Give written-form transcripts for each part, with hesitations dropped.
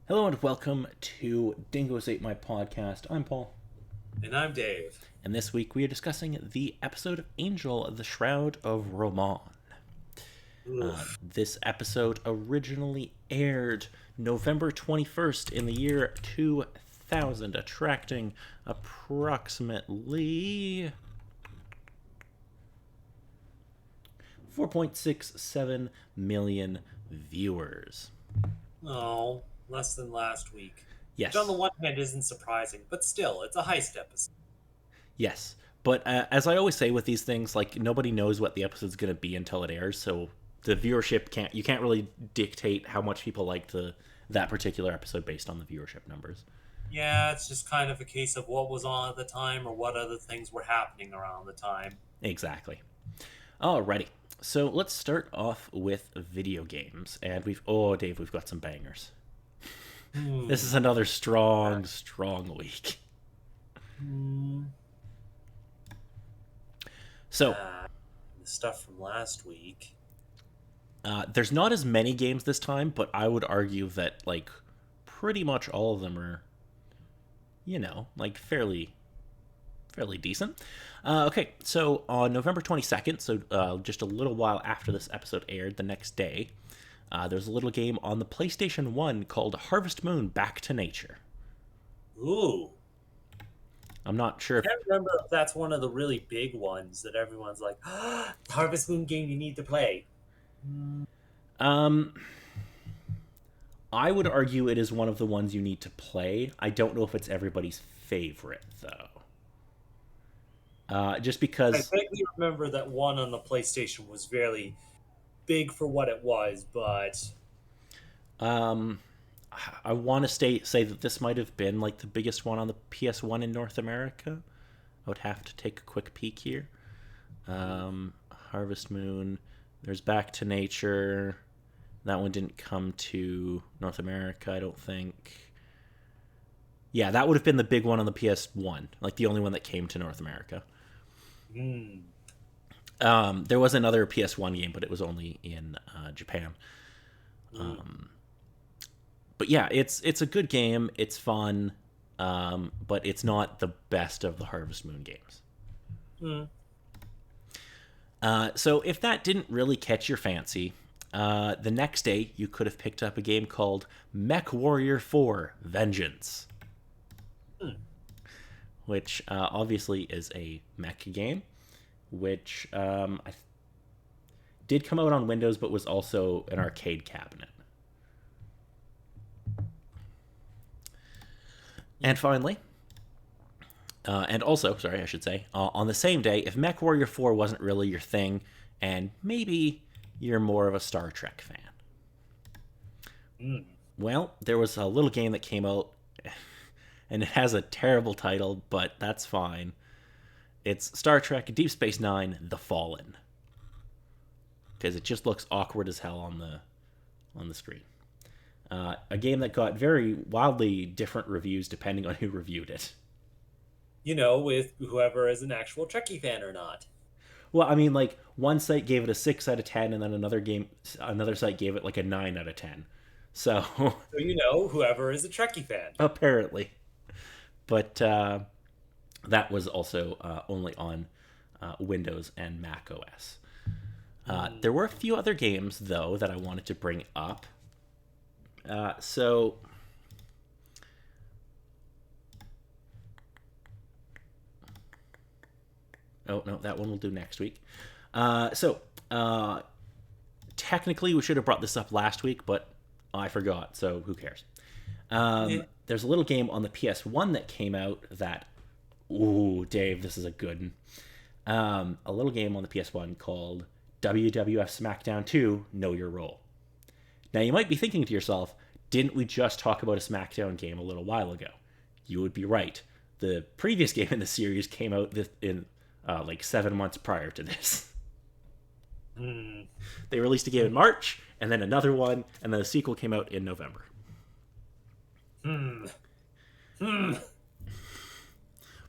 Hello and welcome to Dingoes Ate My Podcast. I'm Paul, And I'm Dave. and this week we are discussing the episode of Angel, the Shroud of Rahmon. Oof. This episode originally aired November 21st in the year 2000, attracting approximately 4.67 million viewers. Oh, less than last week. Which on the Yes, one hand isn't surprising, but still, it's a heist episode. yes. But as I always say with these things, like nobody knows what the episode's going to be until it airs, so the viewership you can't really dictate how much people liked that particular episode based on the viewership numbers. Yeah, it's just kind of a case of what was on at the time or what other things were happening around the time. Exactly. Alrighty. So let's start off with video games, and Dave, we've got some bangers. This is Hmm. another strong week. Hmm. So The stuff from last week. there's not as many games this time, but I would argue that like pretty much all of them are, like fairly decent. Okay, so on November 22nd, so just a little while after this episode aired, the next day, there's a little game on the PlayStation 1 called Harvest Moon Back to Nature. Ooh. I'm not sure if. Can't remember if that's one of the really big ones that everyone's like, the Harvest Moon game you need to play. Um, I would argue it is one of the ones you need to play. I don't know if it's everybody's favorite, though. Just I because. vaguely remember that one on the PlayStation was very big for what it was, but Um, I want to say that this might have been like the biggest one on the PS1 in North America. I would have to take a quick peek here. Harvest Moon. There's Back to Nature. That one didn't come to North America, I don't think. Yeah, that would have been the big one on the PS1, like the only one that came to North America. hmm. There was another PS1 game, but it was only in Japan. Hmm. But yeah, it's a good game. It's fun, but it's not the best of the Harvest Moon games. Hmm. So if that didn't really catch your fancy, the next day you could have picked up a game called Mech Warrior 4 Vengeance, Hmm. which obviously is a mech game, which did come out on Windows but was also an arcade cabinet. And finally, and also, sorry, I should say, on the same day, if Mech Warrior 4 wasn't really your thing, and maybe you're more of a Star Trek fan, Hmm. well, there was a little game that came out, and it has a terrible title, but that's fine. It's Star Trek Deep Space Nine: The Fallen, because it just looks awkward as hell on the screen. A game that got very wildly different reviews depending on who reviewed it. With whoever is an actual Trekkie fan or not. Well, I mean, like one site gave it a 6 out of 10, and then another site gave it like a 9 out of 10. So So whoever is a Trekkie fan. apparently, but that was also only on Windows and Mac OS. Hmm. There were a few other games though that I wanted to bring up. So oh no, that one will do next week. So technically we should have brought this up last week, but I forgot, so who cares? Eh. There's a little game on the PS1 that came out that, ooh, Dave, this is a good one. A little game on the PS1 called WWF SmackDown 2 Know Your Role. Now, you might be thinking to yourself, didn't we just talk about a SmackDown game a little while ago? You would be right. The previous game in the series came out in like 7 months prior to this. Hmm. They released a game in March, and then another one, and then a sequel came out in November. Hmm. Hmm.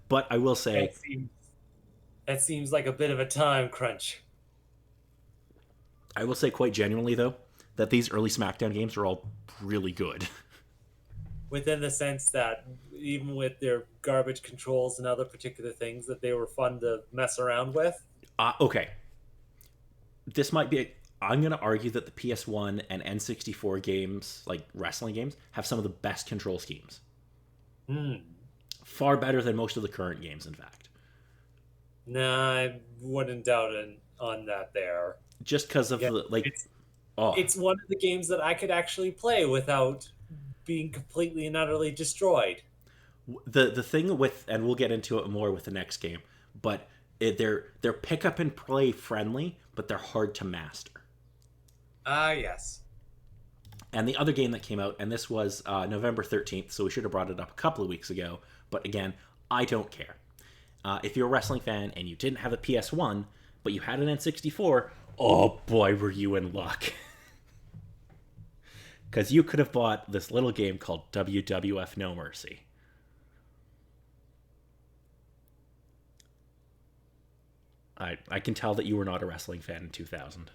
But I will say, That seems that seems like a bit of a time crunch. quite genuinely though, that these early SmackDown games are all really good. within the sense that even with their garbage controls and other particular things, that they were fun to mess around with. Okay, this might be. I'm going to argue that the PS1 and N64 games, like wrestling games, have some of the best control schemes. Hmm. Far better than most of the current games, in fact. Nah, I wouldn't doubt on that there. Just because of Yeah, the, like, it's oh, it's one of the games that I could actually play without being completely and utterly destroyed. the thing with, and we'll get into it more with the next game, but they're pick up and play friendly, but they're hard to master. Ah, yes. And the other game that came out, and this was November 13th, so we should have brought it up a couple of weeks ago, but again, I don't care. If you're a wrestling fan and you didn't have a PS1, but you had an N64, oh boy, were you in luck. Because you could have bought this little game called WWF No Mercy. I can tell that you were not a wrestling fan in 2000.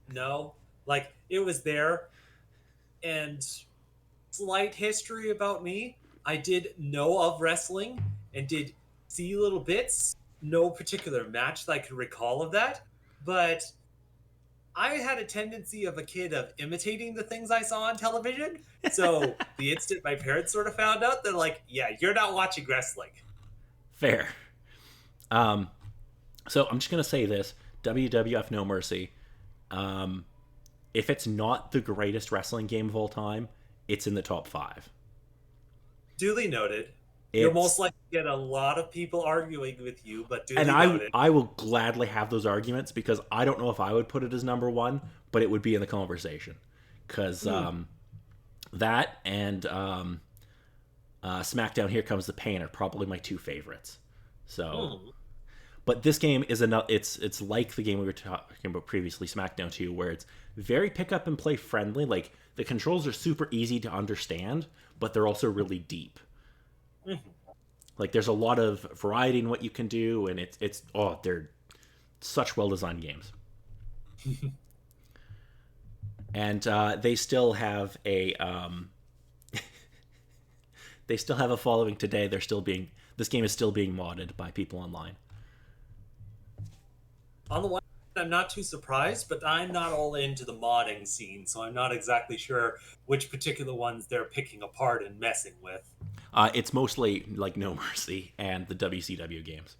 No, like it was there, and slight history about me. I did know of wrestling and did see little bits. No particular match that I could recall of that, but I had a tendency of a kid of imitating the things I saw on television. So the instant my parents sort of found out, they're like, "Yeah, you're not watching wrestling." Fair. Um, so I'm just gonna say this: WWF No Mercy. Um, if it's not the greatest wrestling game of all time, it's in the top five. Duly noted. You'll most It's likely get a lot of people arguing with you, but and duly I noted. I will gladly have those arguments because I don't know if I would put it as number one, but it would be in the conversation because Hmm. that and SmackDown Here Comes the Pain are probably my two favorites. So, Hmm. but this game is enough. It's like the game we were talking about previously, SmackDown 2, where it's very pick up and play friendly. Like the controls are super easy to understand, but they're also really deep. Hmm. Like there's a lot of variety in what you can do, and it's oh they're such well designed games, and they still have a they still have a following today. They're still being this game is still being modded by people online. On the one hand, I'm not too surprised, but I'm not all into the modding scene, so I'm not exactly sure which particular ones they're picking apart and messing with. It's mostly like No Mercy and the WCW games.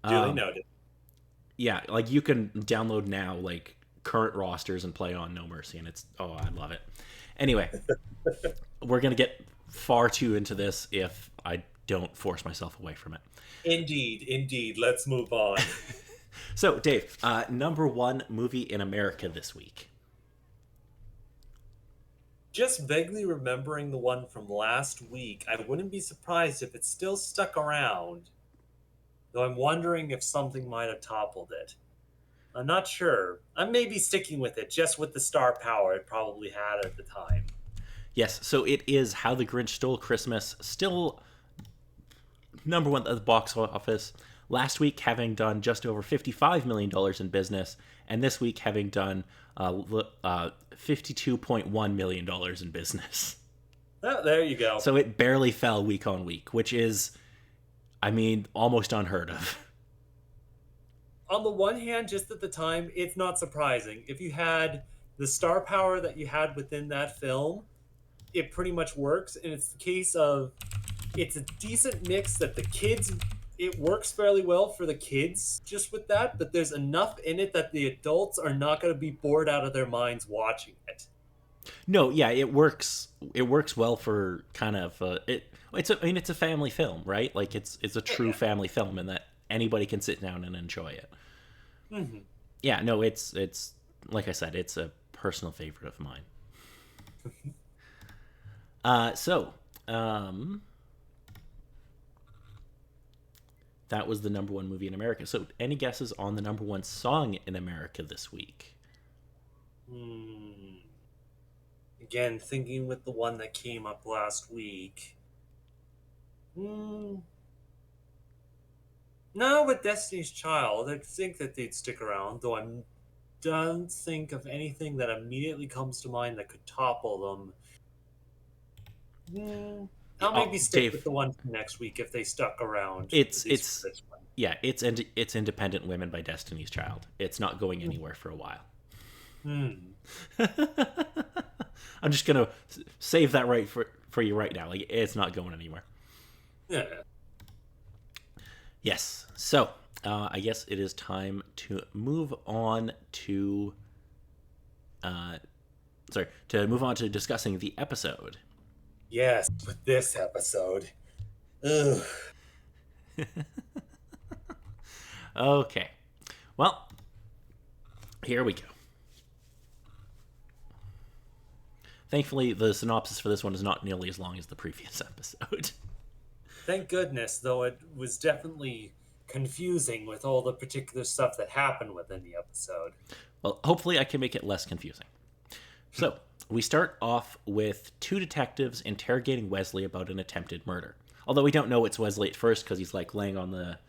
Duly noted. Yeah, like you can download now like current rosters and play on No Mercy, and it's oh I love it. Anyway, we're gonna get far too into this if I don't force myself away from it. Indeed, indeed. Let's move on. So, Dave, number one movie in America this week. Just vaguely remembering the one from last week, I wouldn't be surprised if it's still stuck around, though I'm wondering if something might have toppled it. I'm not sure. I may be sticking with it just with the star power it probably had at the time. Yes, so it is How the Grinch Stole Christmas, still number one at the box office. Last week, having done just over $55 million in business, and this week, having done $52.1 million in business. Oh, there you go. So it barely fell week on week, which is, I mean, almost unheard of. On the one hand, just at the time, it's not surprising. If you had the star power that you had within that film, it pretty much works. And it's the case of it's a decent mix that the kids, it works fairly well for the kids just with that, but there's enough in it that the adults are not going to be bored out of their minds watching it. No, yeah, it works. It works well for kind of it. I mean, it's a family film, right? Like it's a Oh, true yeah. family film, in that anybody can sit down and enjoy it. Hmm. Yeah, no, it's like I said, it's a personal favorite of mine. So, that was the number one movie in America. So, any guesses on the number one song in America this week? Hmm. Again, thinking with the one that came up last week. Hmm. No, with Destiny's Child, I think that they'd stick around, though I don't think of anything that immediately comes to mind that could topple them. I'll maybe stick with Dave, the one from next week if they stuck around, at it's least it's for this one. yeah, it's Independent Women by Destiny's Child. It's not going anywhere for a while. Hmm. I'm just gonna save that right for you right now. Like, it's not going anywhere. Yeah. Yes. So I guess it is time to move on to move on to discussing the episode. Yes, with this episode. Ugh. Okay. Well, here we go. Thankfully, the synopsis for this one is not nearly as long as the previous episode. Thank goodness, though it was definitely confusing with all the particular stuff that happened within the episode. Well, hopefully, I can make it less confusing. So, we start off with two detectives interrogating Wesley about an attempted murder. Although we don't know it's Wesley at first because he's like laying on the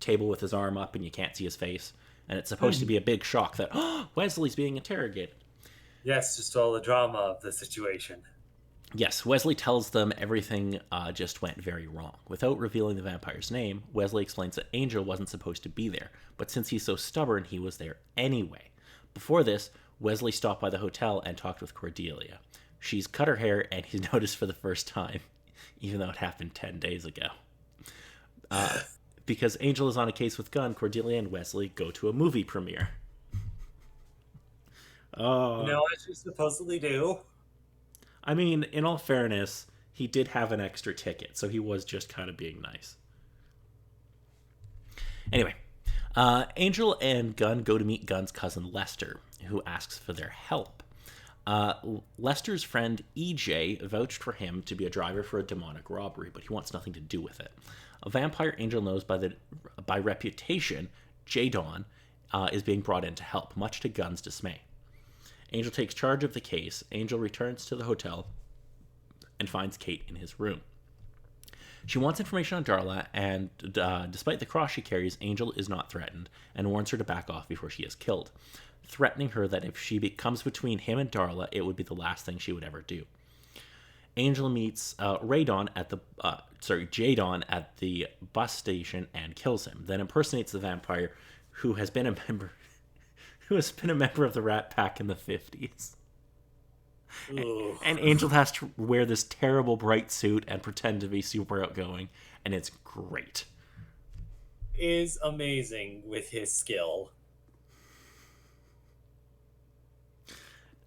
table with his arm up and you can't see his face. And it's supposed to be a big shock that, oh, Wesley's being interrogated. Yes, just all the drama of the situation. Yes, Wesley tells them everything just went very wrong. Without revealing the vampire's name, Wesley explains that Angel wasn't supposed to be there, but since he's so stubborn, he was there anyway. Before this, Wesley stopped by the hotel and talked with Cordelia. She's cut her hair and he's noticed for the first time, even though it happened 10 days ago. Because Angel is on a case with Gunn, Cordelia and Wesley go to a movie premiere. Oh. You know what you supposedly do? I mean, in all fairness, he did have an extra ticket, so he was just kind of being nice. Anyway, Angel and Gunn go to meet Gunn's cousin Lester, who asks for their help. Lester's friend EJ vouched for him to be a driver for a demonic robbery, but he wants nothing to do with it. A vampire Angel knows by reputation, Jadon, is being brought in to help, much to Gunn's dismay. Angel takes charge of the case. Angel returns to the hotel and finds Kate in his room. She wants information on Darla, and despite the cross she carries, Angel is not threatened and warns her to back off before she is killed, threatening her that if she comes between him and Darla, it would be the last thing she would ever do. Angel meets Jadon at the bus station and kills him, then impersonates the vampire who has been a member of the Rat Pack in the 50s. Ugh. And Angel has to wear this terrible bright suit and pretend to be super outgoing, and it's great. Is amazing with his skill.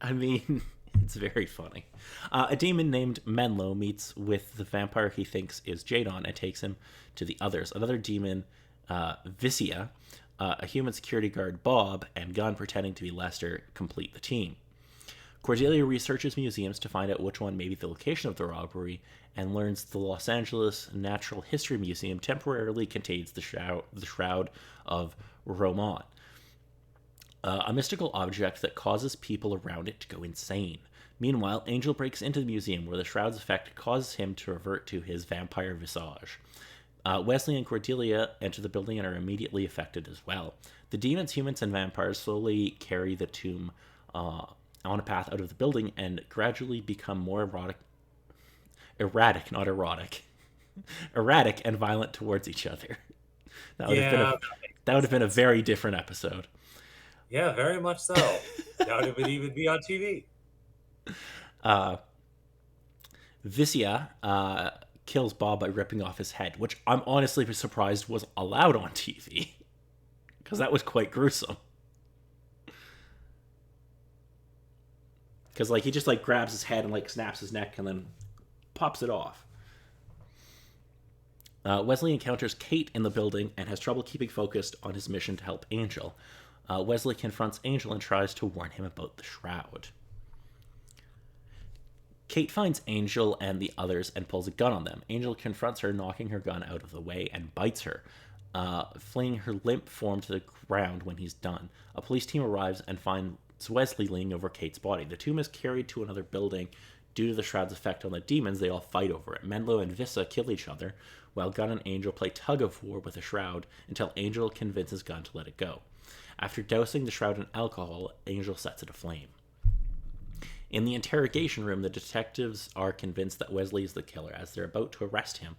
I mean, it's very funny. A demon named Menlo meets with the vampire he thinks is Jadon and takes him to the others. Another demon, Vicia, a human security guard, Bob, and Gunn pretending to be Lester complete the team. Cordelia researches museums to find out which one may be the location of the robbery and learns the Los Angeles Natural History Museum temporarily contains the Shroud of Rahmon, a mystical object that causes people around it to go insane. Meanwhile, Angel breaks into the museum where the Shroud's effect causes him to revert to his vampire visage. Wesley and Cordelia enter the building and are immediately affected as well. The demons, humans, and vampires slowly carry the tomb on a path out of the building and gradually become more erratic and violent towards each other. That would have been a very different episode. Yeah, very much so. Doubt it would even be on TV. Vicia kills Bob by ripping off his head, which I'm honestly surprised was allowed on TV, because that was quite gruesome. Because he just grabs his head and snaps his neck and then pops it off. Wesley encounters Kate in the building and has trouble keeping focused on his mission to help Angel. Wesley confronts Angel and tries to warn him about the Shroud. Kate finds Angel and the others and pulls a gun on them. Angel confronts her, knocking her gun out of the way, and bites her, flinging her limp form to the ground when he's done. A police team arrives and finds Wesley leaning over Kate's body. The tomb is carried to another building. Due to the Shroud's effect on the demons, they all fight over it. Menlo and Vissa kill each other, while Gunn and Angel play tug-of-war with the Shroud until Angel convinces Gunn to let it go. After dousing the Shroud in alcohol, Angel sets it aflame. In the interrogation room, the detectives are convinced that Wesley is the killer. As they're about to arrest him,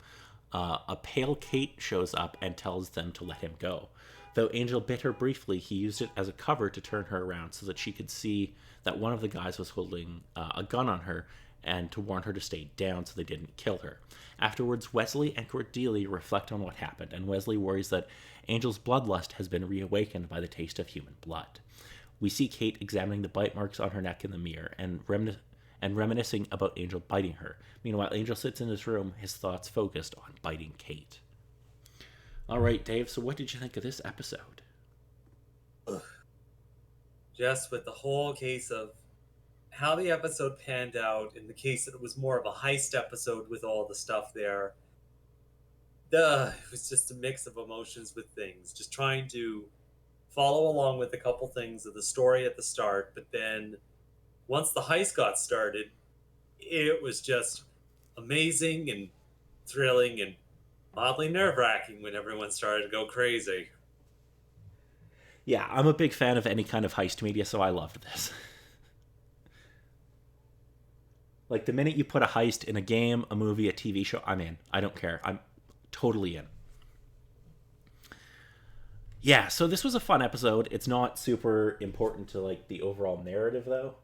a pale Kate shows up and tells them to let him go. Though Angel bit her briefly, he used it as a cover to turn her around so that she could see that one of the guys was holding a gun on her and to warn her to stay down so they didn't kill her. Afterwards, Wesley and Cordelia reflect on what happened, and Wesley worries that Angel's bloodlust has been reawakened by the taste of human blood. We see Kate examining the bite marks on her neck in the mirror and reminiscing about Angel biting her. Meanwhile, Angel sits in his room, his thoughts focused on biting Kate. All right, Dave, so what did you think of this episode? Just with the whole case of how the episode panned out, in the case that it was more of a heist episode with all the stuff there, it was just a mix of emotions with things. Just trying to follow along with a couple things of the story at the start, but then once the heist got started, it was just amazing and thrilling and mildly nerve-wracking when everyone started to go crazy. Yeah, I'm a big fan of any kind of heist media, so I loved this. Like, the minute you put a heist in a game, a movie, a TV show, I'm in. I don't care. I'm totally in. Yeah, so this was a fun episode. It's not super important to, like, the overall narrative, though.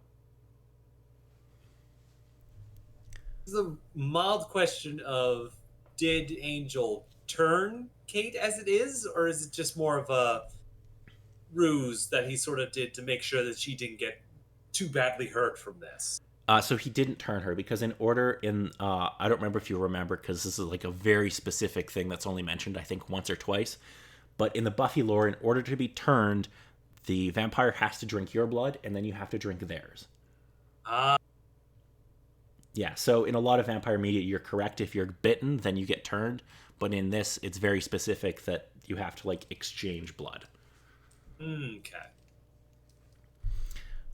It's a mild question of, did Angel turn Kate as it is, or is it just more of a ruse that he sort of did to make sure that she didn't get too badly hurt from this? So he didn't turn her because I don't remember if you remember, because this is like a very specific thing that's only mentioned, I think, once or twice. But in the Buffy lore, in order to be turned, the vampire has to drink your blood, and then you have to drink theirs. Yeah, so in a lot of vampire media, you're correct. If you're bitten, then you get turned. But in this, it's very specific that you have to, like, exchange blood. Okay.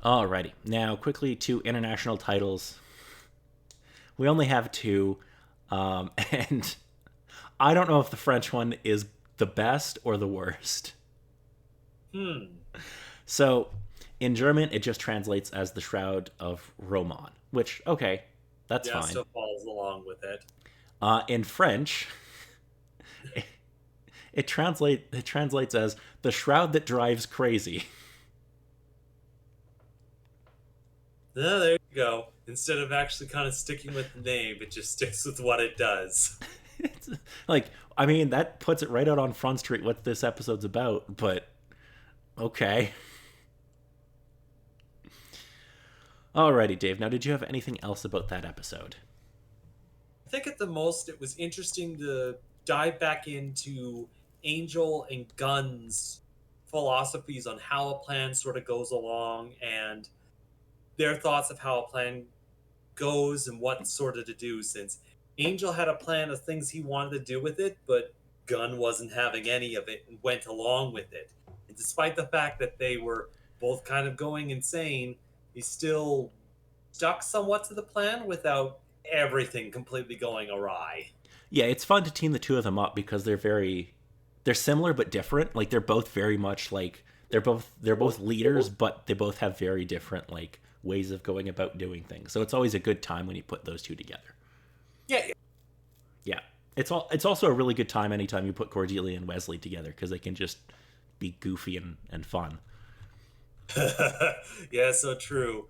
Alrighty. Now, quickly, 2 international titles. We only have 2. And I don't know if the French one is the best or the worst. So, in German, it just translates as the Shroud of Rahmon, which, okay, that's fine. Yeah, still follows along with it. In French, it translates as the Shroud that drives crazy. Oh, there you go. Instead of actually kind of sticking with the name, it just sticks with what it does. It's like, I mean, that puts it right out on Front Street what this episode's about, but okay. Alrighty, Dave. Now, did you have anything else about that episode? I think at the most it was interesting to dive back into Angel and Gunn's philosophies on how a plan sort of goes along and their thoughts of how a plan goes and what sort of to do, since Angel had a plan of things he wanted to do with it, but Gunn wasn't having any of it and went along with it. And despite the fact that they were both kind of going insane, he still stuck somewhat to the plan without everything completely going awry. Yeah, it's fun to team the two of them up because they're similar but different. Like, they're both very much like they're both leaders, but they both have very different, like, ways of going about doing things. So it's always a good time when you put those two together. Yeah. It's also a really good time anytime you put Cordelia and Wesley together, because they can just be goofy and fun. Yeah, so true.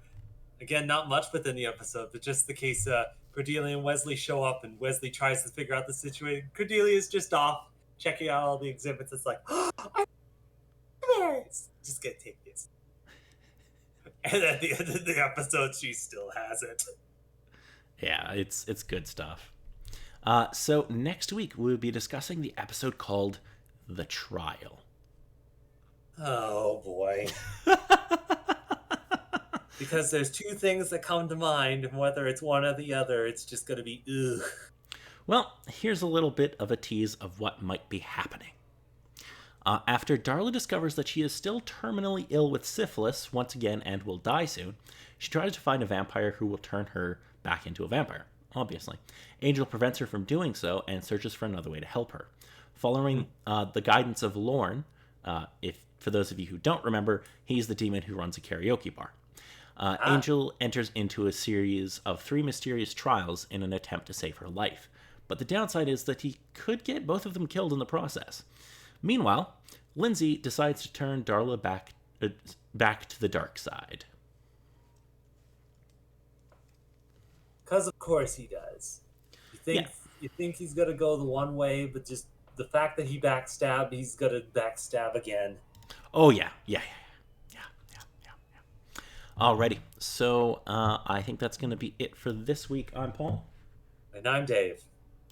Again, not much within the episode, but just the case Cordelia and Wesley show up and Wesley tries to figure out the situation. Cordelia's just off checking out all the exhibits. It's like, oh, I'm there. Just get tickets. And at the end of the episode, she still has it. Yeah, it's good stuff. So next week we'll be discussing the episode called The Trial. Oh boy. Because there's 2 things that come to mind, and whether it's one or the other, it's just going to be ugh. Well, here's a little bit of a tease of what might be happening. After Darla discovers that she is still terminally ill with syphilis once again and will die soon, she tries to find a vampire who will turn her back into a vampire, obviously. Angel prevents her from doing so and searches for another way to help her. Following the guidance of Lorne, if for those of you who don't remember, he's the demon who runs a karaoke bar. Angel enters into a series of 3 mysterious trials in an attempt to save her life. But the downside is that he could get both of them killed in the process. Meanwhile, Lindsay decides to turn Darla back to the dark side. Because of course he does. Yeah. You think he's gonna go the one way, but just the fact that he backstabbed, he's gonna backstab again. Oh, yeah. Alrighty. So I think that's going to be it for this week. I'm Paul. And I'm Dave.